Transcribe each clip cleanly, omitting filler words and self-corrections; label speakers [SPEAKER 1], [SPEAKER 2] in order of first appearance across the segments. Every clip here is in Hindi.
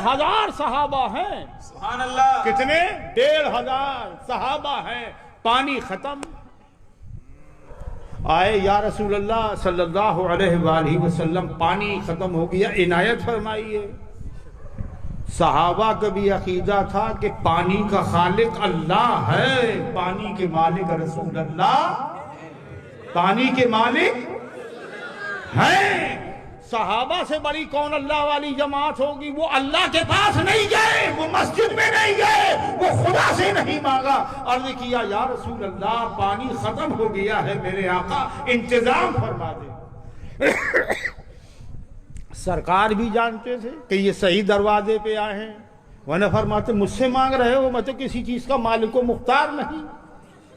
[SPEAKER 1] 1,500 सहाबा हैं।
[SPEAKER 2] सुभान अल्लाह।
[SPEAKER 1] कितने? 1,500 सहाबा हैं। पानी खत्म। आए या रसूल अल्लाह सल्लल्लाहु अलैहि वसल्लम, पानी खत्म हो गया, इनायत फरमाइए। सहाबा का भी अकीदा था कि पानी का खालिक अल्लाह है, पानी के मालिक रसूल अल्लाह, पानी के मालिक हैं। सहाबा से बड़ी कौन अल्लाह वाली जमात होगी? वो अल्लाह के पास नहीं गए, वो मस्जिद में नहीं गए, वो खुदा से नहीं मांगा। अर्ज किया या रसूल अल्लाह पानी खत्म हो गया है, मेरे आका इंतजाम फरमा दे। सरकार भी जानते थे कि ये सही दरवाजे पे आए हैं, वरना फरमाते मुझसे मांग रहे हो, मैं तो किसी चीज का मालिक को मुख्तार नहीं,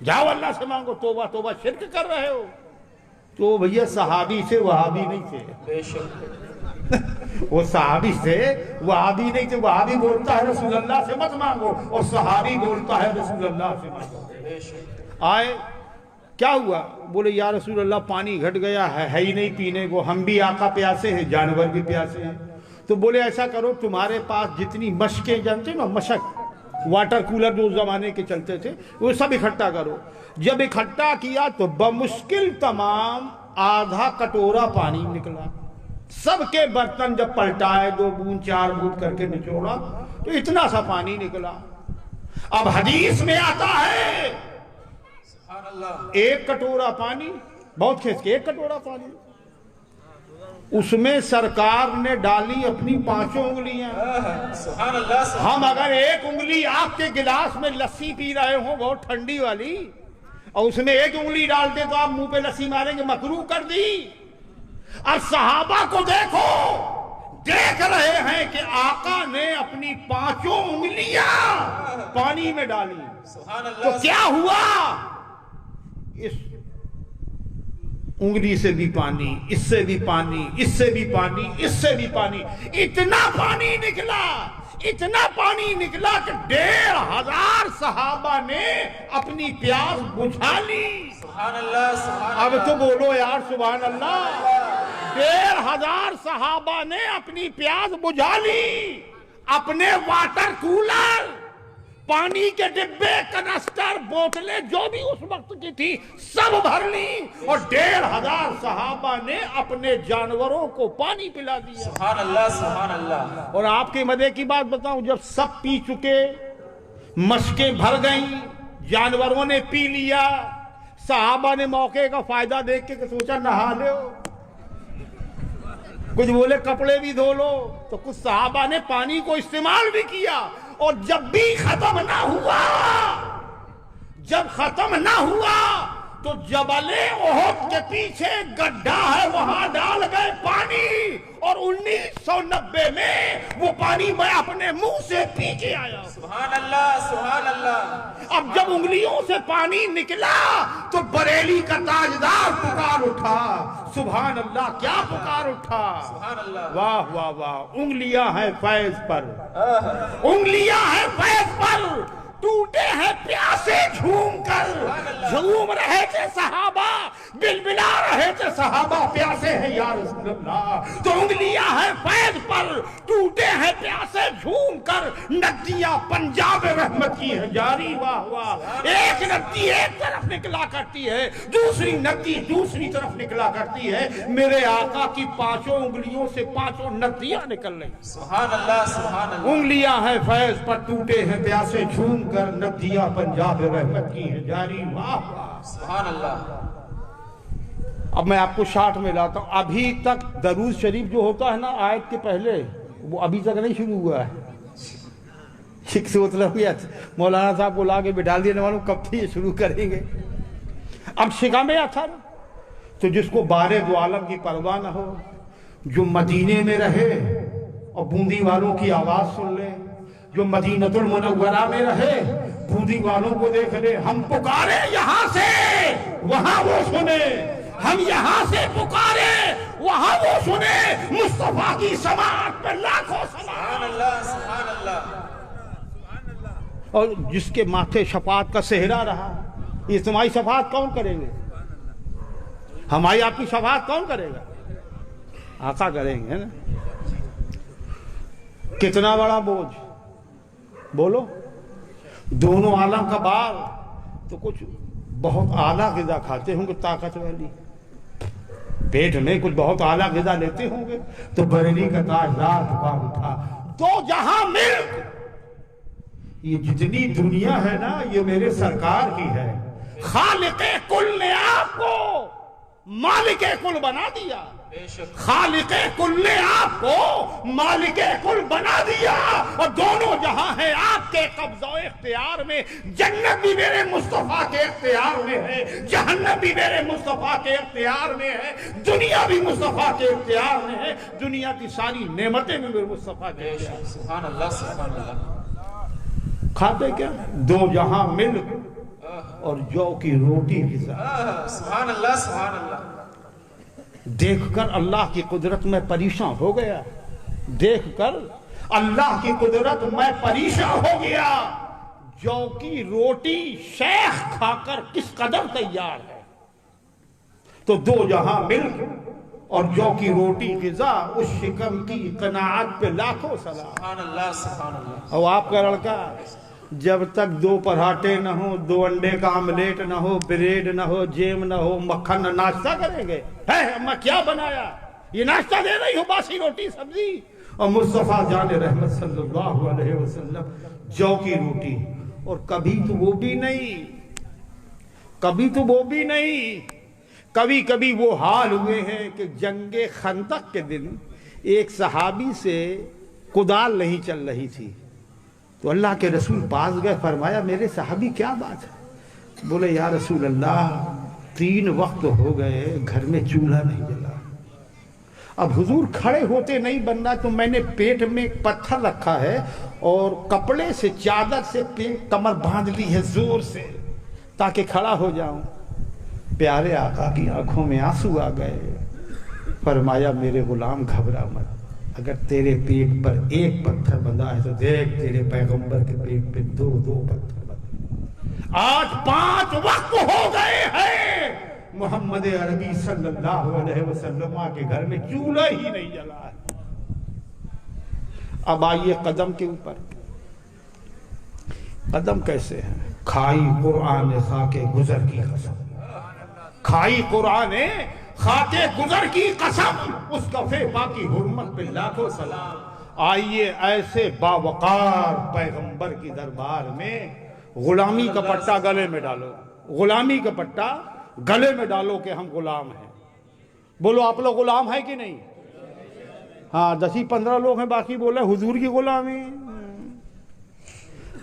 [SPEAKER 1] जाओ अल्लाह से मांगो। तोबा तोबा, शिर्क कर रहे हो। तो भैया सहाबी से वहाबी नहीं थे। वो सहाबी से वहाबी नहीं थे। वहाबी बोलता है रसूल अल्लाह से मत मांगो, और सहाबी बोलता है रसूल अल्लाह से मांगो। आए, क्या हुआ? बोले या रसूल अल्लाह पानी घट गया है ही नहीं पीने को, हम भी आका प्यासे हैं, जानवर भी प्यासे हैं। तो बोले ऐसा करो, तुम्हारे पास जितनी मशकें जानते ना, मशक वाटर कूलर जो जमाने के चलते थे, वो सब इकट्ठा करो। जब इकट्ठा किया तो बमुश्किल तमाम आधा कटोरा पानी निकला। सबके बर्तन जब पलटाए, 2 बूंद 4 बूंद करके निचोड़ा, तो इतना सा पानी निकला। अब हदीस में आता है एक कटोरा पानी, बहुत खींच के 1 कटोरा पानी, उसमें सरकार ने डाली अपनी 5 उंगलियां। हम अगर 1 उंगली आपके गिलास में लस्सी पी रहे हो बहुत ठंडी वाली, और उसमें 1 उंगली डालते तो आप मुंह पे लस्सी मारेंगे, मकरूह कर दी। और सहाबा को देखो, देख रहे हैं कि आका ने अपनी 5 उंगलियां पानी में डाली। तो क्या हुआ? इस उंगली से भी पानी, इससे भी पानी, इससे भी पानी, इससे भी पानी, इतना पानी निकला, इतना पानी निकला कि 1,500 सहाबा ने अपनी प्यास बुझा ली।
[SPEAKER 2] सुभान अल्लाह, सुभान
[SPEAKER 1] अब तो बोलो यार सुभान अल्लाह। 1,500 सहाबा ने अपनी प्यास बुझा ली। अपने वाटर कूलर, पानी के डिब्बे, कनस्टर, बोतलें जो भी उस वक्त की थी सब भर ली, और 1,500 सहाबा ने अपने जानवरों को पानी पिला दिया।
[SPEAKER 2] सुभान अल्लाह, सुभान अल्लाह।
[SPEAKER 1] और आपके मजे की बात बताऊं, जब सब पी चुके, मशकें भर गई, जानवरों ने पी लिया, सहाबा ने मौके का फायदा देख के सोचा नहा लो, कुछ बोले कपड़े भी धो लो, तो कुछ सहाबा ने पानी को इस्तेमाल भी किया। और जब भी खत्म ना हुआ, जब खत्म ना हुआ, तो जबले ओहद के पीछे गड्ढा है, वहां डाल गए पानी, और 1990 में वो पानी मैं अपने मुंह से पी के आया।
[SPEAKER 2] सुभान अल्लाह, सुभान अल्लाह।
[SPEAKER 1] अब जब उंगलियों से पानी निकला तो बरेली का ताजदार पुकार उठा, सुभान अल्लाह, क्या पुकार उठा,
[SPEAKER 2] सुभान अल्लाह।
[SPEAKER 1] वाह वाह वाह। उंगलियां हैं फैज पर, उंगलियां हैं फैज पर, टूटे हैं प्यासे झूम कर, झूम रहे थे सहाबा, बिलबिला रहे थे सहाबा, प्यासे हैं या रसूल अल्लाह। तो उंगलियां हैं फैज पर, टूटे हैं प्यासे झूम कर, नदियां पंजाब रहमत की है जारी, वाह वाह। एक नदी एक तरफ निकला करती है, दूसरी नदी दूसरी तरफ निकला करती है, मेरे आका की 5 उंगलियों से 5 नदियां निकल रही।
[SPEAKER 2] सुभान अल्लाह, सुभान अल्लाह।
[SPEAKER 1] उंगलियां हैं फैज पर, टूटे हैं प्यासे झूम कर, नदियां पंजाब रहमत की है जारी, वाह वाह।
[SPEAKER 2] सुभान अल्लाह।
[SPEAKER 1] अब मैं आपको शार्ट में लाता हूं। अभी तक दरूद शरीफ जो होता है ना आयत के पहले, वो अभी तक नहीं शुरू हुआ है। ठीक से मतलब मौलाना साहब को ला के बिठा दिया, मालूम कब से ये शुरू करेंगे। अब शिका में आता ना, तो जिसको बारे दो आलम की परवाह न हो, जो मदीने में रहे और बूंदी वालों की आवाज सुन ले, जो मदीनतुल मुनव्वरा में रहे, बूंदी वालों को देख ले। हम पुकारे यहाँ से वहां वो सुने, हम यहाँ से पुकारे वहां वो सुने, मुस्तफा की समात पे लाखों सलाम।
[SPEAKER 2] सुभान अल्लाह।
[SPEAKER 1] और जिसके माथे शफात का सेहरा रहा, ये तुम्हारी शफात कौन करेंगे? हमारी आपकी शफात कौन करेगा? आका करेंगे, है ना। कितना बड़ा बोझ, बोलो। दोनों आलम का बाल तो कुछ बहुत आला ग़िज़ा खाते होंगे, ताकत वाली, पेट में कुछ बहुत आला ग़िज़ा लेते होंगे, तो बरेली का ताजदार दुकान उठा, दो जहां मिल्क, ये जितनी दुनिया है ना, ये मेरे सरकार की है। खालिक़े कुल ने आपको मालिके कुल बना दिया, खालिक़े कुल ने आपको मालिके कुल बना दिया, और दोनों जहां है आपके कब्ज़ो इख्तियार में। जन्नत भी मेरे मुस्तफा के इख्तियार में है, जहन्नम भी मेरे मुस्तफा के इख्तियार में है, दुनिया भी मुस्तफा के इख्तियार में है, दुनिया की सारी नेमतें भी मेरे मुस्तफा के इख्तियार में।
[SPEAKER 2] सुभान अल्लाह, सुभान अल्लाह।
[SPEAKER 1] खाते क्या? दो जहां मिल्क और जौ की रोटी ग़िज़ा।
[SPEAKER 2] सुभान अल्लाह, सुभान अल्लाह।
[SPEAKER 1] देखकर अल्लाह की कुदरत में परेशान हो गया, देखकर अल्लाह की कुदरत में परेशान हो गया। जौ की रोटी शेख खाकर किस कदर तैयार है, तो दो जहां मिल्क और जौ की रोटी ग़िज़ा, उस शिकम की कनाअत पे लाखों सलाम।
[SPEAKER 2] सुभान अल्लाह, सुभान अल्लाह।
[SPEAKER 1] और आपका लड़का जब तक दो पराठे न हो, दो अंडे का आमलेट न हो, ब्रेड न हो, जेम न हो, मक्खन न, नाश्ता करेंगे? है अम्मा क्या बनाया? ये नाश्ता दे रही हो, बासी रोटी सब्जी। और मुस्तफा जाने रहमत सल्लल्लाहु अलैहि वसल्लम जौ की रोटी, और कभी तो वो भी नहीं, कभी तो वो भी नहीं, कभी कभी वो हाल हुए हैं कि जंगे खंदक के दिन एक सहाबी से कुदाल नहीं चल रही थी, तो अल्लाह के रसूल पास गए, फरमाया मेरे साहबी क्या बात है? बोले या रसूल अल्लाह, 3 वक्त हो गए घर में चूल्हा नहीं जला। अब हुजूर खड़े होते नहीं बनना, तो मैंने पेट में एक पत्थर रखा है और कपड़े से, चादर से पेट कमर बांध ली है जोर से, ताकि खड़ा हो जाऊं। प्यारे आका की आंखों में आंसू आ गए, फरमाया मेरे गुलाम घबरा मत, अगर तेरे पेट पर एक पत्थर बंधा है तो देख तेरे पैगंबर के पेट पे 2-2 पत्थर बंधे। आज 5 वक्त हो गए हैं, मोहम्मद अरबी सल्लल्लाहु अलैहि वसल्लम के घर में चूल्हा ही नहीं जला है। अब आइए कदम के ऊपर। कदम कैसे हैं? खाई कुरान खाके गुजर की कसम, खाई कुरान खाके गुजर की कसम, उस कफे बाकी हुर्मत पे लाखों सलाम। आइए ऐसे बावकार पैगंबर की दरबार में गुलामी का पट्टा गले में डालो, गुलामी का पट्टा गले में डालो कि हम गुलाम हैं। बोलो आप लोग गुलाम है कि नहीं? हाँ, 10-15 लोग हैं, बाकी बोले हुजूर की गुलामी।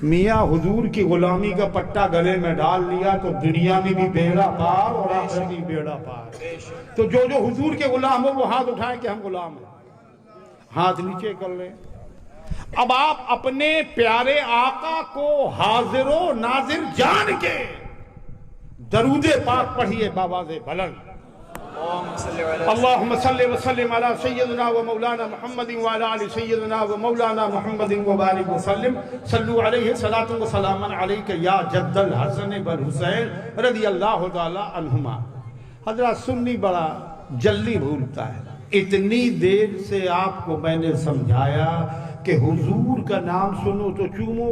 [SPEAKER 1] मियाँ हुजूर की गुलामी का पट्टा गले में डाल लिया तो दुनिया में भी बेड़ा पार और आखिरत में भी बेड़ा पार। तो जो जो हुजूर के गुलाम हो वो हाथ उठाएं कि हम गुलाम हैं, हाथ नीचे कर लें। अब आप अपने प्यारे आका को हाजिरो नाजिर जान के दरूदे पाक पढ़िए बावाज़े बुलंद। अल्लाहुम्मा सल्लि व सल्लिम अला सय्यिदिना व मौलाना मुहम्मद व अला आलि सय्यिदिना व मौलाना मुहम्मद व बारिक व सल्लिम। सल्लु अलैहि सलातु व सलामन अलैका या जद्दल हसन वल हुसैन रज़ियल्लाहु तआला अन्हुमा। हजरत सुन्नी बड़ा जल्दी भूलता है। इतनी देर से आपको मैंने समझाया कि हुजूर का नाम सुनो तो चूमो,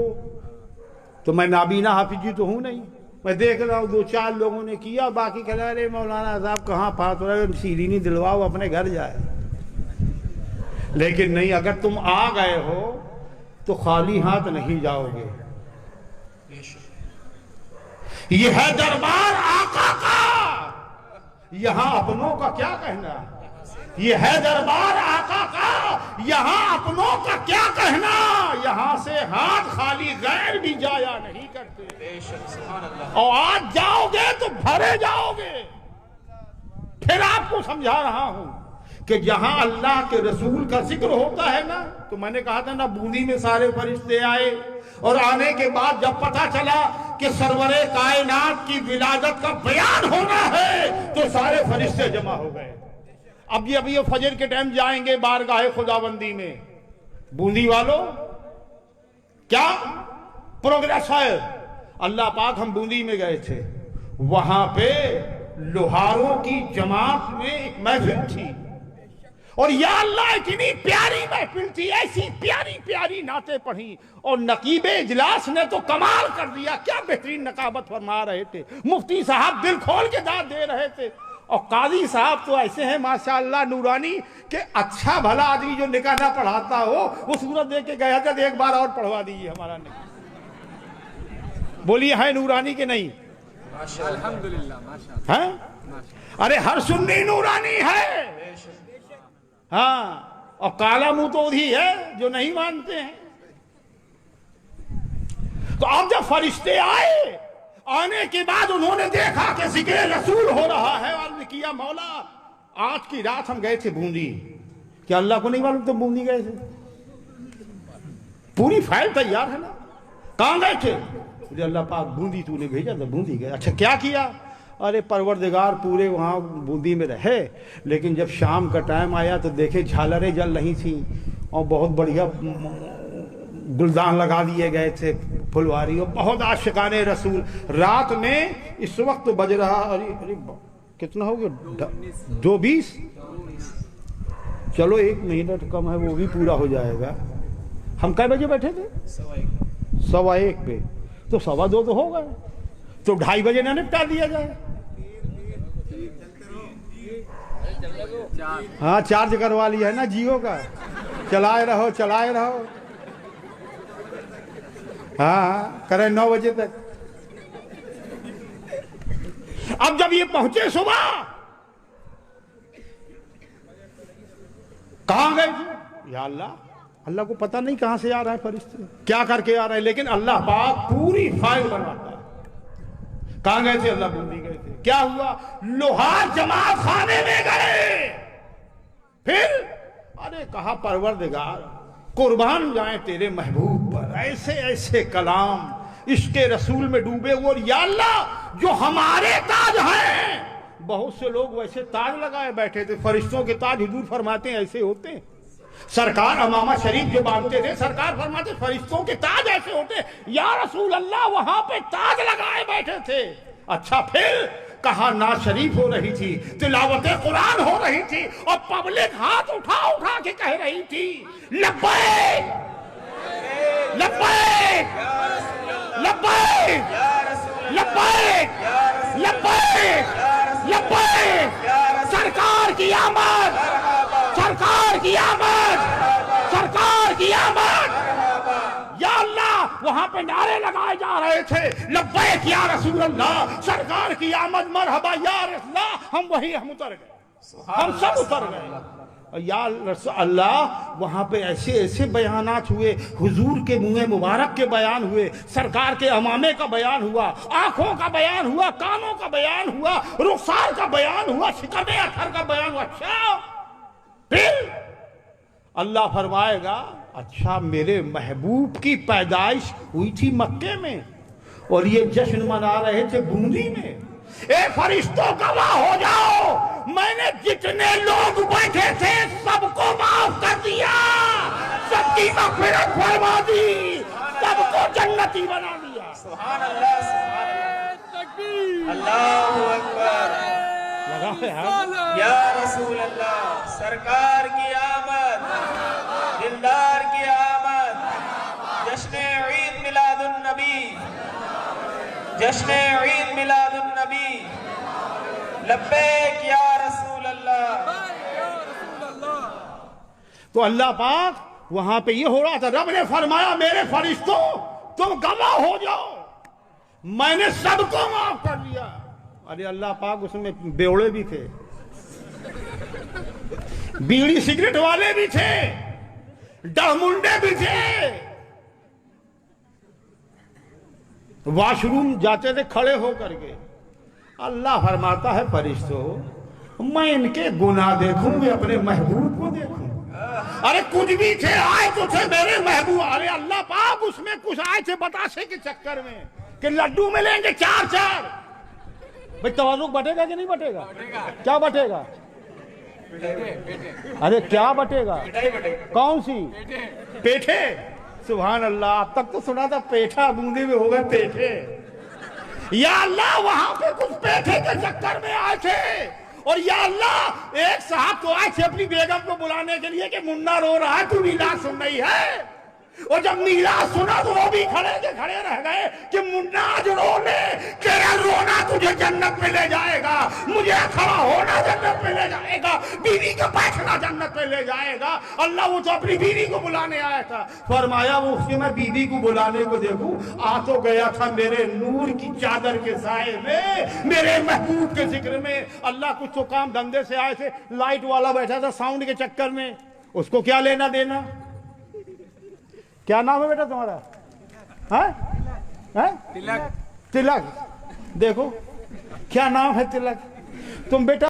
[SPEAKER 1] तो मैं नाबीना हाफिजी तो हूँ नहीं। मैं देख रहा हूँ 2-4 लोगों ने किया, बाकी कह रहे अरे मौलाना साहब कहाँ फात हो रहा है, सीरीनी दिलवाओ अपने घर जाए। लेकिन नहीं, अगर तुम आ गए हो तो खाली हाथ नहीं जाओगे। यह है दरबार आका का, यहां अपनों का क्या कहना। यह है दरबार आका का, यहां अपनों का क्या कहना। यहां से हाथ खाली गैर भी जाया नहीं करते। और आज जाओगे तो भरे जाओगे। फिर आपको समझा रहा हूं कि जहां अल्लाह के रसूल का जिक्र होता है ना, तो मैंने कहा था ना, बूंदी में सारे फरिश्ते आए, और आने के बाद जब पता चला कि सरवरे कायनात की विलादत का बयान होना है तो सारे फरिश्ते जमा हो गए। अब ये फजर के टाइम जाएंगे बारगाहे खुदाबंदी में। बूंदी वालों क्या प्रोग्रेस है। अल्लाह पाक, हम बूंदी में गए थे, वहां पे लोहारों की जमात में एक महफिल थी, और या अल्लाह इतनी प्यारी महफिल थी, ऐसी प्यारी प्यारी नाते पढ़ी, और नकीबे इजलास ने तो कमाल कर दिया। क्या बेहतरीन नकाबत फरमा रहे थे, मुफ्ती साहब दिल खोल के दाद दे रहे थे, और काजी साहब तो ऐसे हैं माशाअल्लाह नूरानी के अच्छा भला आदमी जो निकाह ना पढ़ाता हो वो सूरत देख के गया था, तो एक बार और पढ़वा दीजिए हमारा निकाह। बोलिए है नूरानी के नहीं?
[SPEAKER 2] अल्हम्दुलिल्लाह
[SPEAKER 1] है? अरे हर सुन्नी नूरानी है। हाँ, और काला मुंह तो ही है जो नहीं मानते हैं। तो अब जब फरिश्ते आए, आने के बाद उन्होंने देखा कि जिक्र रसूल हो रहा है, और किया मौला आज की रात हम गए थे बूंदी। क्या अल्लाह को नहीं मालूम तो बूंदी गए थे? पूरी फाइल तैयार है ना। कहां गए थे? मुझे अल्लाह पाक बूंदी तूने भेजा था, बूंदी गए। अच्छा क्या किया? अरे परवरदिगार पूरे वहाँ बूंदी में रहे, लेकिन जब शाम का टाइम आया तो देखे झालरें जल रही थी और बहुत बढ़िया गुलदान लगा दिए गए थे, फुलवारी, और बहुत आशिकाने रसूल। रात में इस वक्त तो बज रहा, अरे अरे कितना हो गया? 2:20। चलो 1 मिनट कम है, वो भी पूरा हो जाएगा। हम कै बजे बैठे थे? 1:15 पे, तो 2:15 तो हो गए, तो 2:30 बजे ना निपटा दिया जाए। हाँ चार्ज करवा लिया है ना जियो का, चलाए रहो चलाए रहो। हाँ करें 9 बजे तक। अब जब ये पहुंचे सुबह, कहां गए थे? या अल्लाह, अल्लाह को पता नहीं कहां से आ रहा है फरिश्ते, क्या करके आ रहे हैं, लेकिन अल्लाह पाक पूरी फाइल बनवाता है। कहां गए थे? अल्लाह बूंदी गए थे। क्या हुआ? लोहार जमात खाने में गए। फिर अरे कहा परवरदिगार कुर्बान जाए तेरे महबूब पर, ऐसे ऐसे कलाम इश्के रसूल में डूबे वो। या अल्लाह जो हमारे ताज हैं, बहुत से लोग वैसे ताज लगाए बैठे थे, फरिश्तों के ताज हुजूर फरमाते हैं ऐसे होते हैं। सरकार अमामा शरीफ जो बांधते थे, सरकार फरमाते फरिश्तों के ताज ऐसे होते। या रसूल अल्लाह वहां पे ताज लगाए बैठे थे। अच्छा फिर कहा ना शरीफ हो रही थी, तिलावत कुरान हो रही थी, और पब्लिक हाथ उठा उठा के कह रही थी लब्बैक लब्बैक लब्बैक लब्बैक लब्बैक लब्बैक, सरकार की आमद, सरकार की आमद, सरकार की आमद। या अल्लाह वहां पे नारे लगाए जा रहे थे, लब्बैक या रसूल अल्लाह, सरकार की आमद, मरहबा या रसूल अल्लाह। हम उतर गए, हम सब उतर गए। या अल्लाह वहां पे ऐसे ऐसे बयानात हुए, हुजूर के मुंह मुबारक के बयान हुए, सरकार के अमामे का बयान हुआ, आंखों का बयान हुआ, कानों का बयान हुआ, रुखसार का बयान हुआ, शिकमे अथर का बयान हुआ। अच्छा फिर अल्लाह फरमाएगा अच्छा मेरे महबूब की पैदाइश हुई थी मक्के में, और ये जश्न मना रहे थे बूंदी में। ए फरिश्तों गवाह हो जाओ, मैंने जितने लोग बैठे थे सबको माफ कर दिया, सबकी मग़फ़िरत फरमा दी, सबको जन्नती बना दिया।
[SPEAKER 2] सुभान अल्लाह, सुभान अल्लाह, अल्लाहू अकबर। या रसूल अल्लाह, सरकार की आमद, दिलदार की आमद, जश्न ईद मिलादुन नबी, जश्न ईद मिलादुन नबी, लब्बैक या रसूल अल्लाह।
[SPEAKER 1] तो अल्लाह पाक वहां पे ये हो रहा था, रब ने फरमाया मेरे फरिश्तों तुम गवाह हो जाओ, मैंने सबको माफ कर दिया। अरे अल्लाह पाक उसमें बेवड़े भी थे, बीड़ी सिगरेट वाले भी थे, डहमुंडे भी थे, वॉशरूम जाते थे खड़े होकर के। अल्लाह फरमाता है फरिश्तों मैं इनके गुनाह देखूं, मैं अपने महबूब को देखूं। अरे कुछ भी थे, आए तो थे मेरे महबूब। अरे अल्लाह पाक उसमें कुछ आए थे बताशे के चक्कर में कि लड्डू मिलेंगे 4-4। भाई तवालुक बटेगा कि नहीं बटेगा? क्या बटेगा? अरे क्या बटेगा? कौन सी? पेठे। सुभान अल्लाह, अब तक तो सुना था पेठा, बूंदी में हो गए पेठे। या अल्लाह वहां पे कुछ पेठे के चक्कर में आए थे, और या अल्लाह एक साहब तो आए थे अपनी बेगम को बुलाने के लिए कि मुन्ना रो रहा है, तू मीलाद सुन रही है। और जब मीलाद सुना तो वो भी खड़े के खड़े रह गए कि मुन्ना आज रो ले, तेरा रोना तुझे जन्नत में ले जाएगा, मुझे खड़ा होना जन्नत में ले जाएगा, बीवी का बैठना जन्नत में ले जाएगा। अल्लाह वो तो अपनी बीवी को बुलाने आया था, फरमाया वो उसकी मैं बीवी को बुलाने को देखूं, आ तो गया था मेरे नूर की चादर के साए में, मेरे महबूब के जिक्र में। अल्लाह कुछ तो काम धंधे से आए थे, लाइट वाला बैठा था साउंड के चक्कर में, उसको क्या लेना देना। क्या नाम है बेटा तुम्हारा? है तिलक। तिलक, देखो क्या नाम है तिलक। तुम बेटा